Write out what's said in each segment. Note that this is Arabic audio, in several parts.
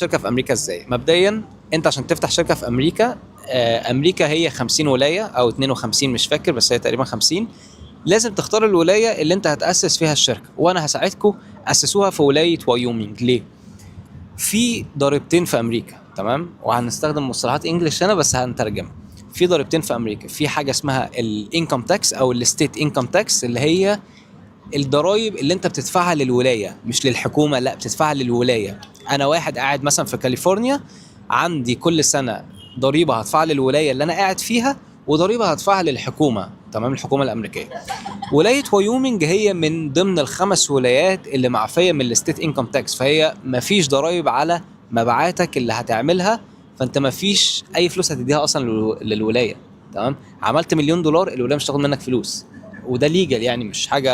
شركه في امريكا ازاي؟ مبدئيا انت عشان تفتح شركه في امريكا، امريكا هي 50 ولايه او 52 مش فاكر، بس هي تقريبا 50. لازم تختار الولايه اللي انت هتاسس فيها الشركه، وانا هساعدكم اسسوها في ولايه وايومينج. ليه؟ في ضريبتين في امريكا، تمام؟ وهنستخدم مصطلحات انجلش هنا بس هنترجمها. في ضريبتين في امريكا، في حاجه اسمها الانكم تاكس او الستيت انكم تاكس، اللي هي الضرايب اللي انت بتدفعها للولايه مش للحكومه، لا بتدفعها للولايه. انا واحد قاعد مثلا في كاليفورنيا، عندي كل سنه ضريبه هدفعها للولايه اللي انا قاعد فيها، وضريبه هدفعها للحكومه، تمام؟ الحكومه الامريكيه. ولايه وايومنج هي من ضمن الخمس ولايات اللي معفيه من الستيت انكم تاكس، فهي مفيش ضرايب على مبيعاتك اللي هتعملها، فانت مفيش اي فلوس هتديها اصلا للولايه. تمام؟ عملت $1,000,000 الولايه مش هتاخد منك فلوس، وده ليجل يعني، مش حاجه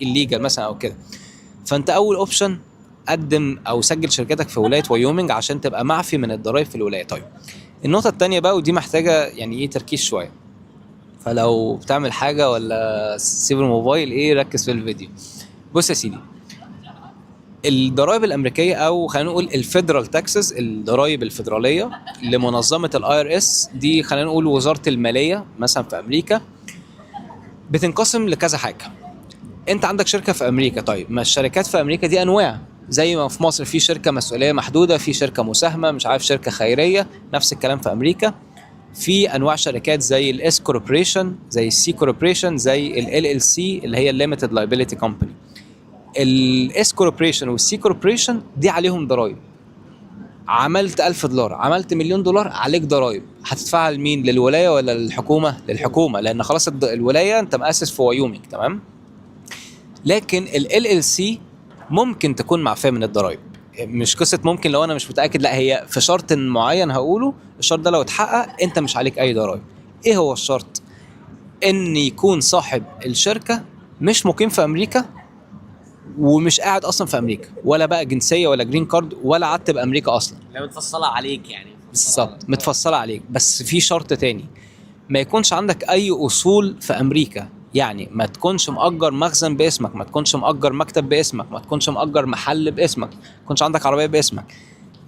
الليجل مثلا او كده. فانت اول اوبشن قدم او سجل شركتك في ولايه وايومنج عشان تبقى معفي من الضرايب في الولايه. طيب النقطه الثانيه بقى، ودي محتاجه يعني ايه تركيز شويه، فلو بتعمل حاجه ولا سيب الموبايل ايه ركز في الفيديو. بص يا سيدي، الضرائب الامريكيه او خلينا نقول الفيدرال تاكسز، الضرائب الفيدراليه لمنظمه الاي ار اس دي، خلينا نقول وزاره الماليه مثلا في امريكا، بتنقسم لكذا حاجه. انت عندك شركه في امريكا، طيب ما الشركات في امريكا دي انواع، زي ما في مصر في شركه مسؤوليه محدوده، في شركه مساهمه، مش عارف شركه خيريه، نفس الكلام في امريكا. في انواع شركات زي الاس كوربريشن، زي السي كوربريشن، زي ال ال سي اللي هي الليميتد لايبيليتي كومباني. الاس كوربريشن والسي كوربريشن دي عليهم ضرائب. عملت $1,000، عملت $1,000,000، عليك ضرائب. هتدفعها لمين؟ للولايه ولا للحكومه؟ للحكومه، لان خلاص الولايه انت مؤسس في وايومينج، تمام؟ لكن ال LLC ممكن تكون معفية من الضرائب. مش قصة ممكن، لو انا مش متأكد، لا هي في شرط معين هقوله، الشرط ده لو اتحقق انت مش عليك اي ضرائب. ايه هو الشرط؟ ان يكون صاحب الشركة مش مقيم في امريكا، ومش قاعد اصلا في امريكا، ولا بقى جنسية ولا جرين كارد ولا قعدت بامريكا اصلا. لا متفصلة عليك يعني، بالظبط، متفصلة عليك. بس في شرط تاني، ما يكونش عندك اي اصول في امريكا. يعني ما تكونش مأجر مخزن باسمك، ما تكونش مأجر مكتب باسمك، ما تكونش مأجر محل باسمك، ما تكونش عندك عربية باسمك.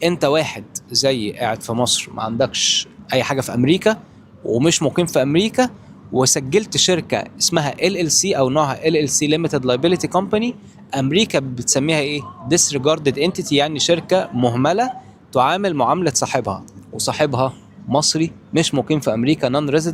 انت واحد زي قاعد في مصر، ما عندكش اي حاجة في امريكا، ومش مقيم في امريكا، وسجلت شركة اسمها LLC او نوعها LLC Limited Liability Company. امريكا بتسميها ايه؟ Disregarded Entity، يعني شركة مهملة تعامل معاملة صاحبها، وصاحبها مصري مش مقيم في امريكا، non resident.